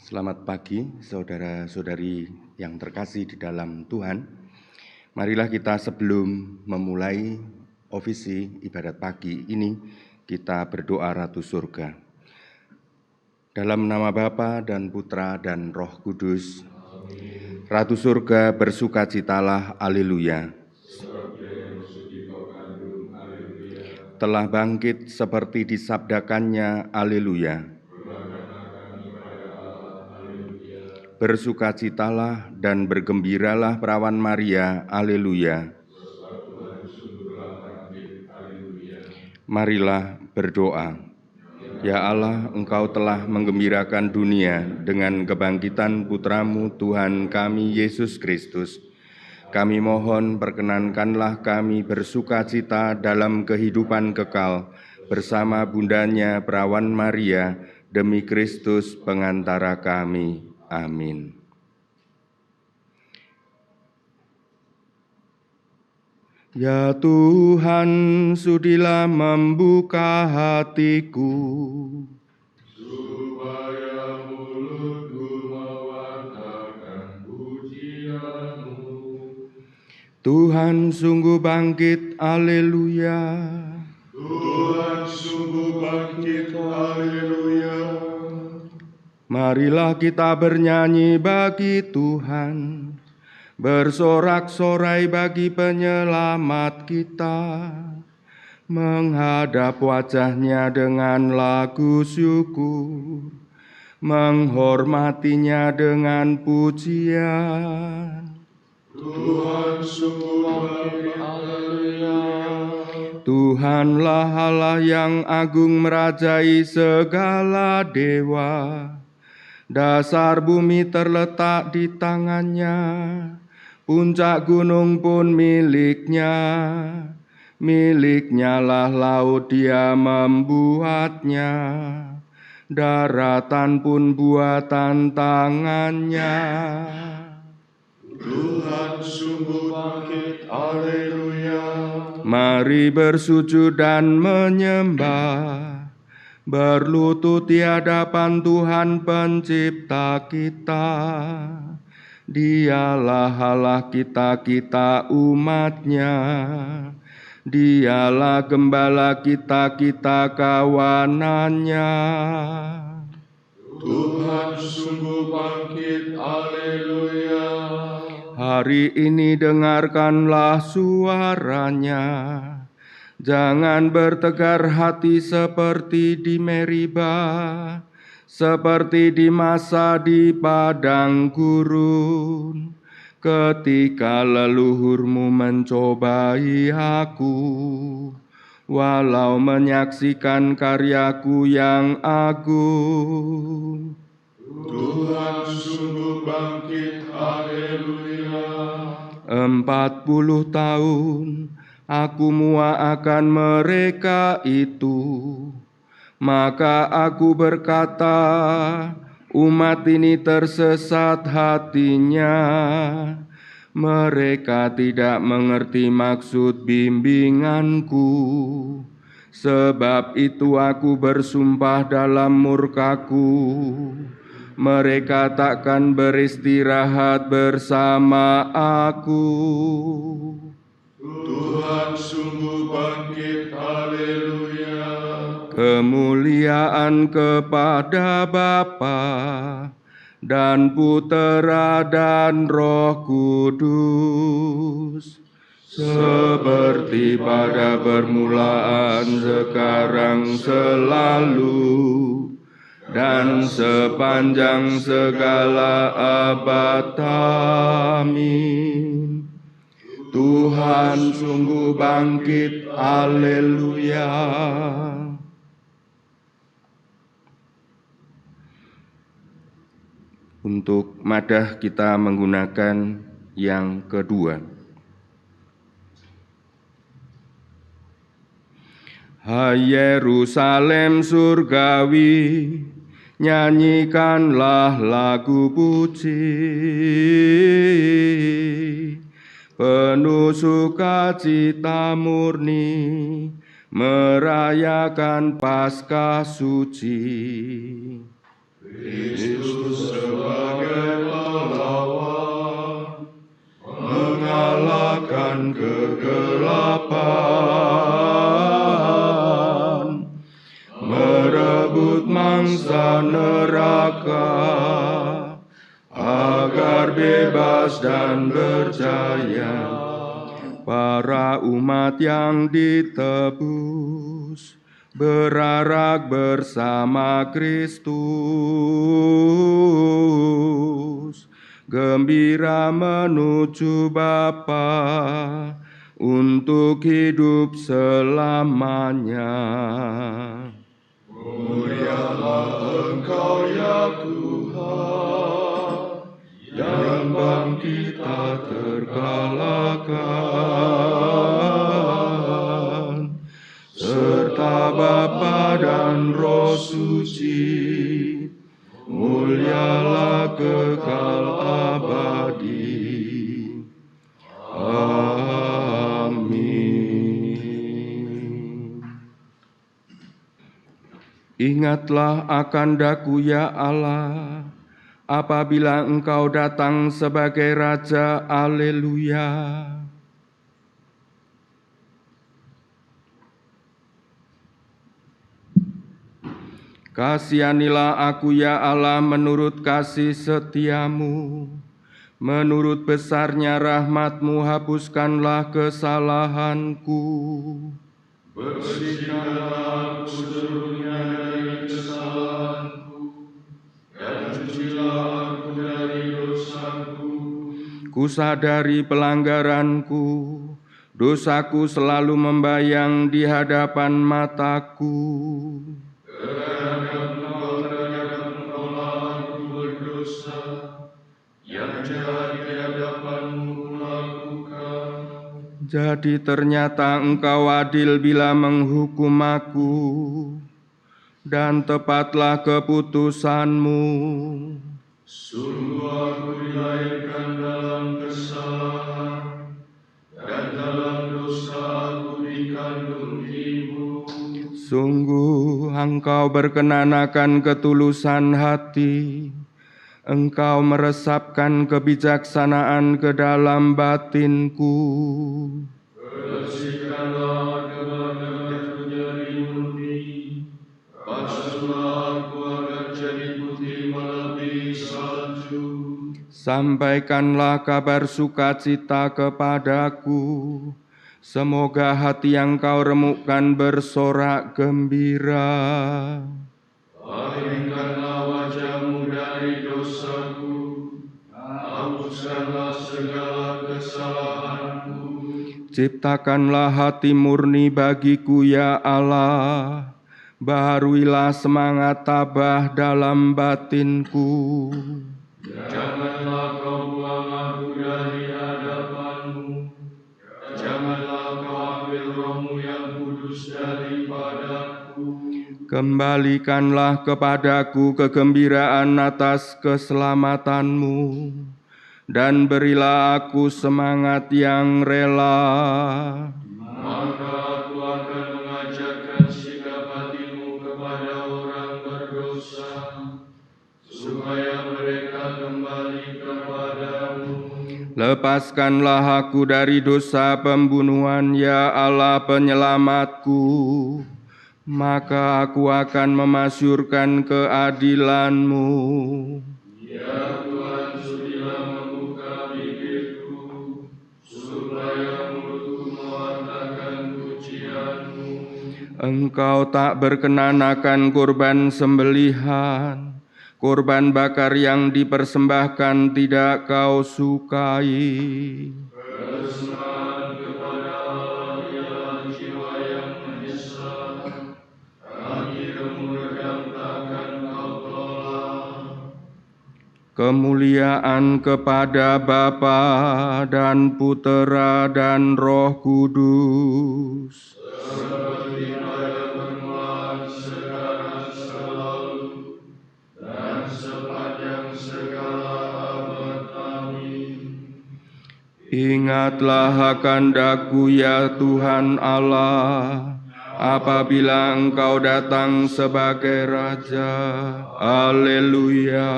Selamat pagi, saudara-saudari yang terkasih di dalam Tuhan. Marilah kita sebelum memulai ofisi ibadat pagi ini, kita berdoa Ratu Surga. Dalam nama Bapa dan Putra dan Roh Kudus, amin. Ratu Surga bersukacitalah, haleluya. Telah bangkit seperti disabdakannya, haleluya. Bersukacitalah dan bergembiralah perawan Maria, haleluya. Marilah berdoa. Ya Allah, Engkau telah menggembirakan dunia dengan kebangkitan Putramu Tuhan kami Yesus Kristus. Kami mohon perkenankanlah kami bersukacita dalam kehidupan kekal bersama bundanya perawan Maria demi Kristus pengantara kami. Amin. Ya Tuhan, sudilah membuka hatiku, supaya mulutku mewartakan pujian-Mu. Tuhan sungguh bangkit, haleluya. Tuhan sungguh bangkit, haleluya. Marilah kita bernyanyi bagi Tuhan, bersorak-sorai bagi penyelamat kita, menghadap wajah-Nya dengan lagu syukur, menghormatinya dengan pujian. Tuhan sungguh bangkit, haleluya. Tuhanlah Allah yang agung merajai segala dewa. Dasar bumi terletak di tangan-Nya, puncak gunung pun milik-Nya. Milik-Nya lah laut, Dia membuatnya, daratan pun buatan tangan-Nya. Tuhan sungguh bangkit, haleluya. Mari bersujud dan menyembah, berlutut di hadapan Tuhan pencipta kita. Dialah Allah kita, kita umat-Nya. Dialah gembala kita, kita kawanan-Nya. Tuhan sungguh bangkit, haleluya. Hari ini dengarkanlah suara-Nya. Jangan bertegar hati seperti di Meriba, seperti di masa di padang gurun, ketika leluhurmu mencobai aku, walau menyaksikan karyaku yang agung. Tuhan sungguh bangkit, haleluya. 40 tahun aku muakkan mereka itu, maka aku berkata, umat ini tersesat hatinya. Mereka tidak mengerti maksud bimbinganku. Sebab itu aku bersumpah dalam murkaku, mereka takkan beristirahat bersama aku. Tuhan sungguh bangkit, haleluya. Kemuliaan kepada Bapa dan Putera dan Roh Kudus, seperti pada permulaan, sekarang, selalu, dan sepanjang segala abad. Amin. Tuhan sungguh bangkit, haleluya. Untuk madah kita menggunakan yang kedua. Hai Yerusalem surgawi, nyanyikanlah lagu puji. Penuh sukacita murni, merayakan Paskah suci. Kristus sebagai pahlawan, mengalahkan kegelapan, merebut mangsa neraka, agar bebas dan berjaya. Para umat yang ditebus berarak bersama Kristus, gembira menuju Bapa untuk hidup selamanya. Mulialah Engkau ya Tuhan, yang bangkit terkalahkan, serta Bapa dan Roh Suci, mulialah kekal abadi. Amin. Ingatlah akan daku ya Allah, apabila Engkau datang sebagai Raja. Haleluya. Kasihanilah aku ya Allah menurut kasih setiamu, menurut besarnya rahmat-Mu hapuskanlah kesalahanku. Bersihkanlah aku seluruhnya dari kesalahanku, dan cucilah aku dari dosaku. Ku sadari pelanggaranku, dosaku selalu membayang di hadapan mataku. Terhadap Engkaulah aku berdosa, yang jahat di hadapan-Mu kulakukan. Jadi ternyata Engkau adil bila menghukum aku, dan tepatlah keputusan-Mu. Sungguh aku dilahirkan dalam kesalahan, dan dalam dosa aku dikandung ibu. Sungguh Engkau berkenan akan ketulusan hati, Engkau meresapkan kebijaksanaan ke dalam batinku. Bersihkanlah kebahagiaanku jadi murni, basuhlah aku agar jadi putih melebihi salju. Sampaikanlah kabar sukacita kepadaku, semoga hati yang Kau remukkan bersorak gembira. Palingkanlah wajah-Mu dari dosaku, hapuskanlah segala kesalahanku. Ciptakanlah hati murni bagiku ya Allah, baharuilah semangat tabah dalam batinku. Janganlah Kau buang aku dari hadapan-Mu, janganlah Kau ambil Roh-Mu yang kudus daripadaku. Kembalikanlah kepadaku kegembiraan atas keselamatan-Mu, dan berilah aku semangat yang rela. Maka aku akan mengajarkan sikap hati-Mu kepada orang berdosa, supaya mereka kembali kepadamu. Lepaskanlah aku dari dosa pembunuhan, ya Allah penyelamatku, maka aku akan memasyurkan keadilan-Mu. Ya Tuhan, sudilah membuka bibirku, supaya mulutku mewartakan pujian-Mu. Engkau tak berkenan akan kurban sembelihan, kurban bakar yang dipersembahkan tidak Kau sukai. Persembahan kepada Allah ialah jiwa yang menyesal, hati remuk takkan Kau tolak. Kemuliaan kepada Bapa dan Putera dan Roh Kudus, seperti pada permulaan, sekarang, selalu, dan sepanjang segala abad. Amin. Ingatlah akan daku ya Tuhan Allah, apabila Engkau datang sebagai Raja. Haleluya.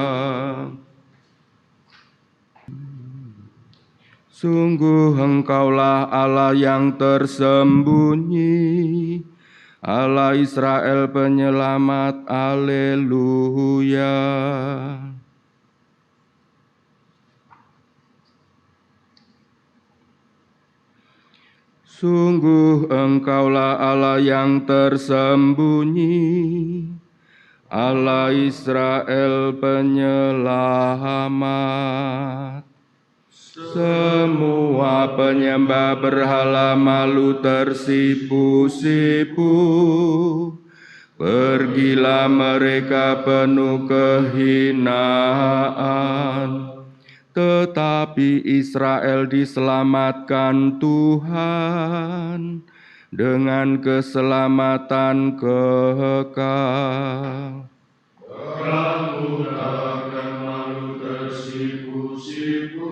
Sungguh Engkaulah Allah yang tersembunyi, Allah Israel penyelamat. Haleluya. Sungguh Engkaulah Allah yang tersembunyi, Allah Israel penyelamat. Semua penyembah berhala malu tersipu-sipu, pergilah mereka penuh kehinaan. Tetapi Israel diselamatkan Tuhan dengan keselamatan kekal. Kamu takkan malu tersipu-sipu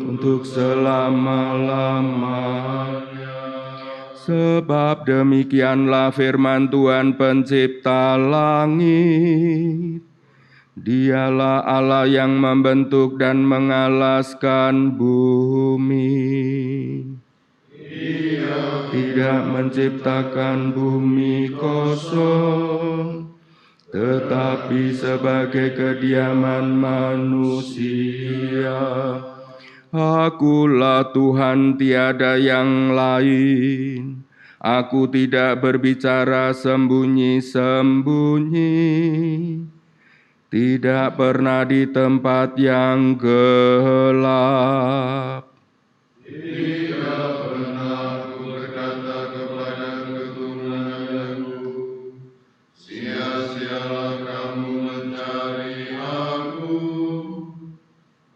untuk selama-lamanya. Sebab demikianlah firman Tuhan pencipta langit. Dialah Allah yang membentuk dan mengalaskan bumi. Ia tidak menciptakan bumi kosong, tetapi sebagai kediaman manusia. Akulah Tuhan, tiada yang lain. Aku tidak berbicara sembunyi-sembunyi, tidak pernah di tempat yang gelap. tidak pernah aku berkata kepada keturunanku, sia-sialah kamu mencari aku.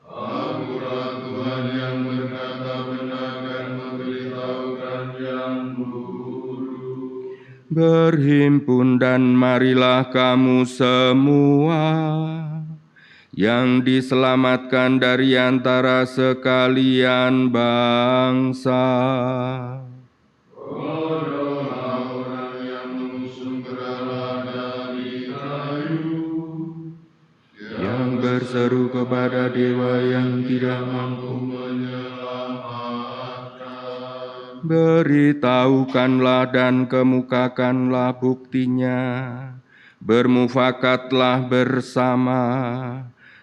Akulah Tuhan yang berkata benar dan memberitahukan yang buruk. Berhimpun dan marilah kamu semua yang diselamatkan dari antara sekalian bangsa. Bodohlah orang yang mengusung berhala dari kayu, Yang berseru kepada dewa yang tidak mampu. menyelamatkan. Beritahukanlah dan kemukakanlah buktinya. Bermufakatlah bersama.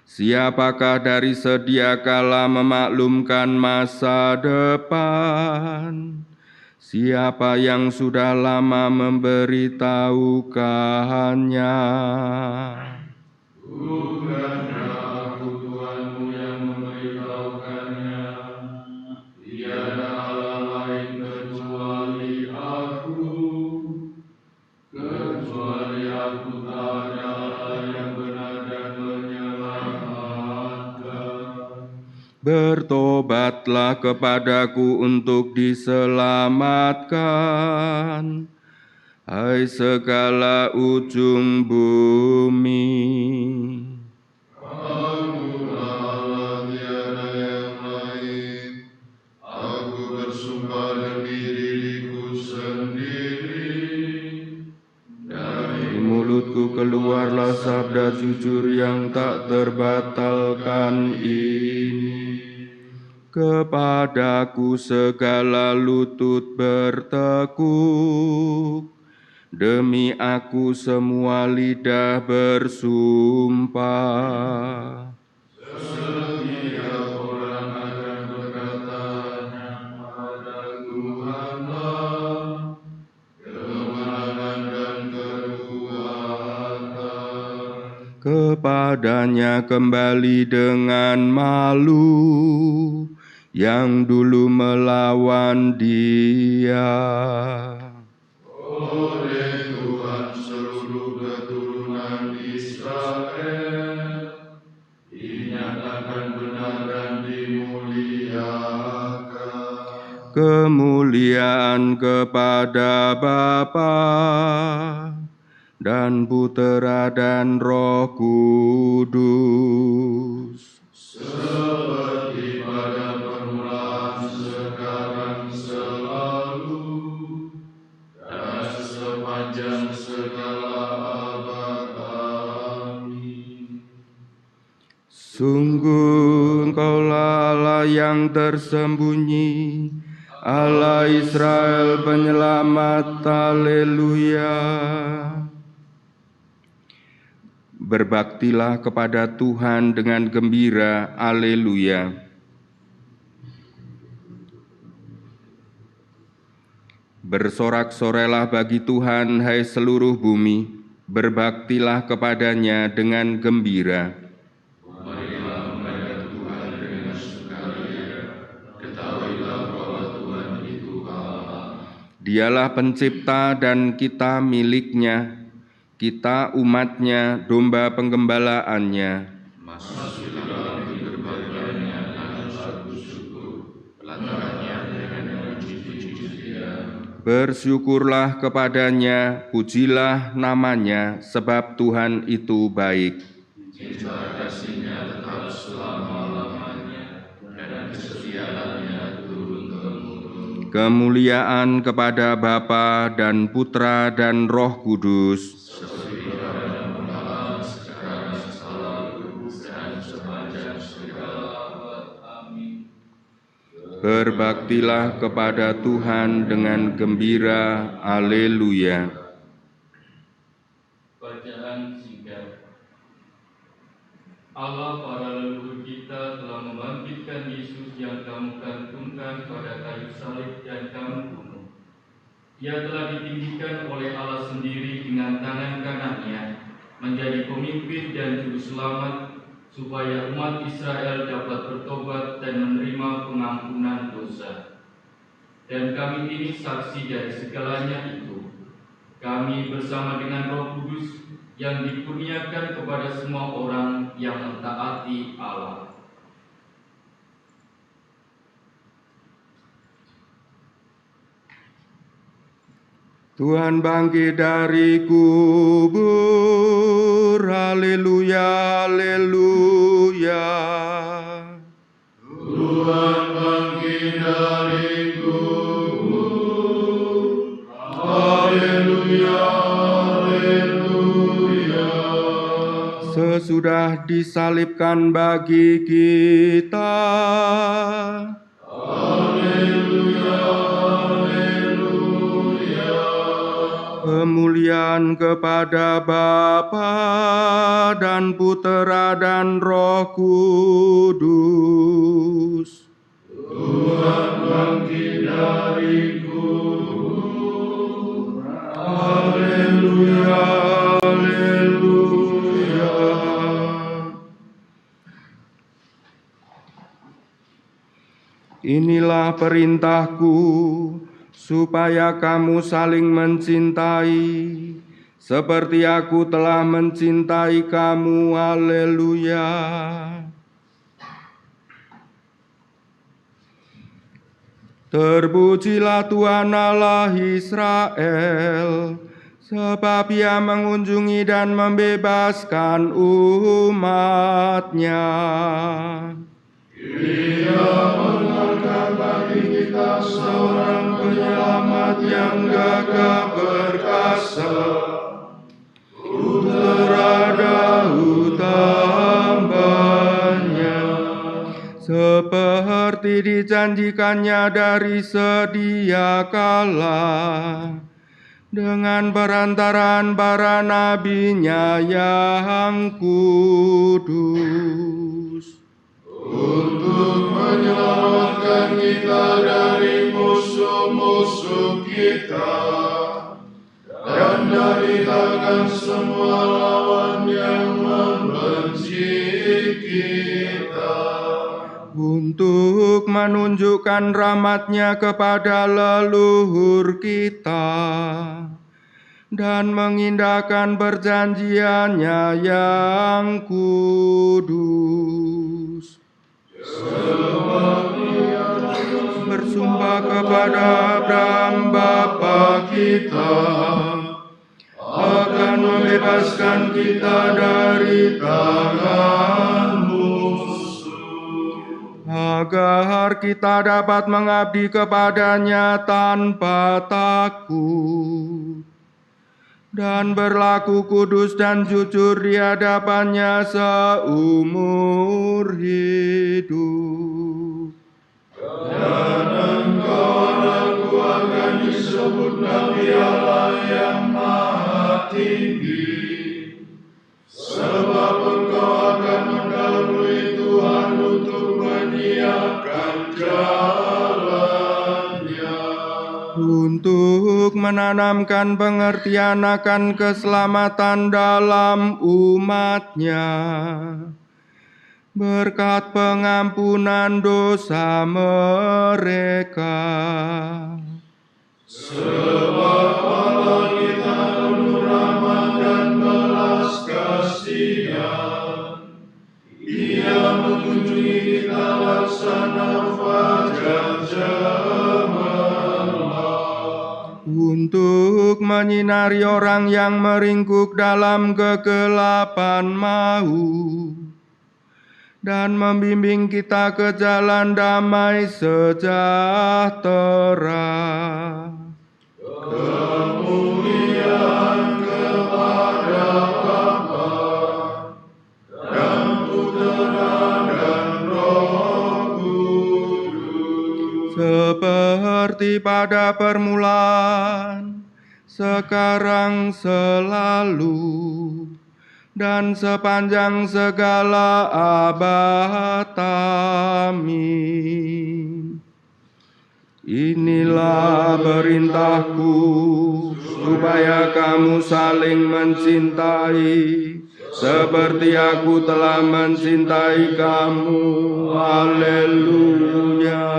Siapakah dari sedia kala memaklumkan masa depan? Siapa yang sudah lama memberitahukannya? Bukannya aku Tuhanmu yang memberitahukannya, tiada Allah lain kecuali aku tak ada Allah yang benar dan menyelamatkan. Bertobatlah kepadaku untuk diselamatkan, hai segala ujung bumi. Akulah Allah, tiada yang lain. Aku bersumpah demi diriku sendiri. Dari mulutku keluarlah sabda jujur yang tak terbatalkan ini. Kepadaku segala lutut bertekuk, demi aku semua lidah bersumpah. Setiap orang akan berkata pada Tuhanlah kemenangan dan kekuatan. Kepadanya kembali dengan malu yang dulu melawan Dia. Oleh Tuhan seluruh keturunan Israel dinyatakan benar dan dimuliakan. Kemuliaan kepada Bapa dan Putera dan Roh Kudus. Seperti pada permulaan, sekarang, selalu, sepanjang segala abad. Amin. Sungguh Engkaulah Allah yang tersembunyi, Allah Israel penyelamat, haleluya. Berbaktilah kepada Tuhan dengan gembira, haleluya. Bersorak-sorailah bagi Tuhan, hai seluruh bumi, berbaktilah kepadanya dengan gembira. Marilah menghadap Tuhan dengan sukaria, ketahuilah bahwa Tuhan itu Allah. Dialah pencipta dan kita miliknya, kita umatnya, domba penggembalaannya. Masuklah di gerbangnya dengan satu syukur, pelatarannya dengan puji-pujian. Bersyukurlah kepadanya, pujilah namanya, sebab Tuhan itu baik. Cinta kasih-Nya tetap selama-lamanya, dan kesetiaannya turun-temurun. Kemuliaan kepada Bapa dan Putra dan Roh Kudus, Seperti pada permulaan, sekarang, selalu, dan sepanjang segala abad. Amin. berbaktilah kepada Tuhan dengan gembira, haleluya. Bacaan singkat. Allah para leluhur kita telah membangkitkan Yesus yang kamu gantungkan pada kayu salib dan kamu bunuh. Ia telah ditinggikan oleh Allah sendiri dengan tangan kanannya, menjadi pemimpin dan juru selamat, supaya umat Israel dapat bertobat dan menerima pengampunan dosa. Dan kami ini saksi dari segalanya itu. Kami bersama dengan Roh Kudus yang dikurniakan kepada semua orang yang mentaati Allah. Tuhan bangkit dari kubur, haleluya, haleluya. Tuhan bangkit dari kubur, haleluya, haleluya. Sesudah disalibkan bagi kita, Haleluya, haleluya. kemuliaan kepada Bapa dan Putera dan Roh Kudus. Tuhan bangkit dari kubur, haleluya, haleluya. Inilah perintahku, supaya kamu saling mencintai, seperti aku telah mencintai kamu, haleluya. Terpujilah Tuhan Allah Israel, sebab Ia mengunjungi dan membebaskan umat-Nya. Ia mengangkat bagi kita seorang penyelamat yang gagah perkasa, Putera Daud hamba-Nya, seperti dijanjikannya dari sedia kala, dengan perantaraan para nabi-Nya yang kudus. untuk menyelamatkan kita dari musuh-musuh kita dan dari tangan semua lawan yang membenci kita, Untuk menunjukkan rahmat-Nya kepada leluhur kita dan mengindahkan perjanjian-Nya yang kudus. Bersumpah kepada Abraham Bapa kita akan membebaskan kita dari tangan musuh, agar kita dapat mengabdi kepadanya tanpa takut, dan berlaku kudus dan jujur di hadapannya seumur hidup. Dan Engkau akan disebut Nabi Allah yang Maha Tinggi, sebab Engkau akan mendahului Tuhan untuk menyiapkan jalannya, untuk menanamkan pengertian akan keselamatan dalam umat-Nya, berkat pengampunan dosa mereka. sebab Allah kita penuh rahmat dan belas kasihan. Ia mengunjungi kita laksana fajar cemerlang, Untuk menyinari orang yang meringkuk dalam kegelapan maut, dan membimbing kita ke jalan damai sejahtera. kemuliaan kepada Bapa dan Putera dan Roh Kudus, Seperti pada permulaan, sekarang, selalu, dan sepanjang segala abad. Amin. Inilah perintahku, supaya kamu saling mencintai, seperti aku telah mencintai kamu. Haleluya.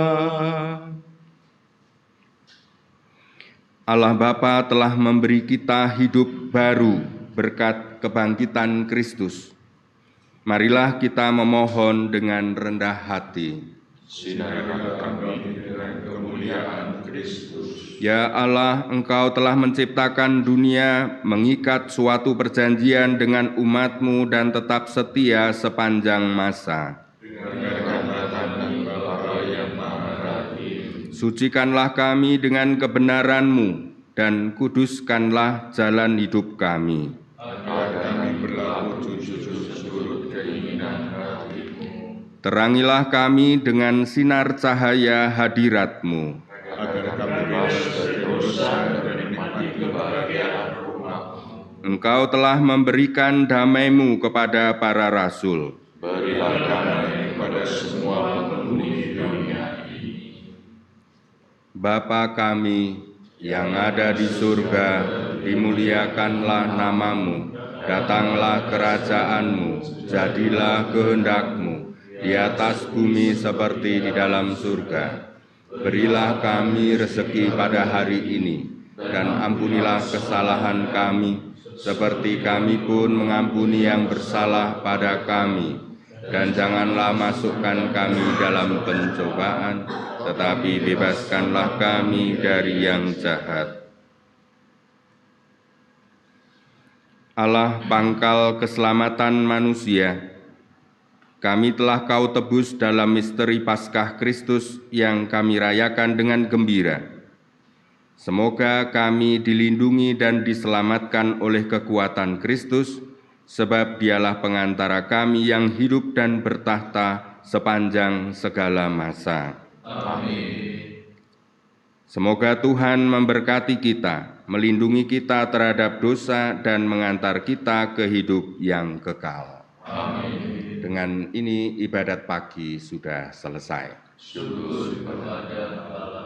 Allah Bapa telah memberi kita hidup baru berkat kebangkitan Kristus. Marilah kita memohon dengan rendah hati. sinarilah kami dengan kemuliaan Kristus. Ya Allah, Engkau telah menciptakan dunia, mengikat suatu perjanjian dengan umat-Mu dan tetap setia sepanjang masa. Dengarkanlah kami Bapa yang Maha Rahim. Sucikanlah kami dengan kebenaran-Mu dan kuduskanlah jalan hidup kami. Agar kami berlaku jujur seturut keinginan hati-Mu. Terangilah kami dengan sinar cahaya hadirat-Mu. Agar kami bebas dari dosa dan menikmati kebahagiaan rumah-Mu. Engkau telah memberikan damai-Mu kepada para rasul. Berilah damai kepada semua penghuni dunia ini. Bapa kami yang ada di surga, dimuliakanlah nama-Mu, datanglah kerajaan-Mu, jadilah kehendak-Mu, di atas bumi seperti di dalam surga. Berilah kami rezeki pada hari ini, dan ampunilah kesalahan kami, seperti kami pun mengampuni yang bersalah pada kami. Dan janganlah masukkan kami dalam pencobaan, tetapi bebaskanlah kami dari yang jahat. Allah pangkal keselamatan manusia, kami telah Kau tebus dalam misteri Paskah Kristus yang kami rayakan dengan gembira. Semoga kami dilindungi dan diselamatkan oleh kekuatan Kristus, sebab Dialah pengantara kami yang hidup dan bertahta sepanjang segala masa. Amin. Semoga Tuhan memberkati kita, melindungi kita terhadap dosa, dan mengantar kita ke hidup yang kekal. Amin. Dengan ini ibadat pagi sudah selesai. Syukur kepada Allah.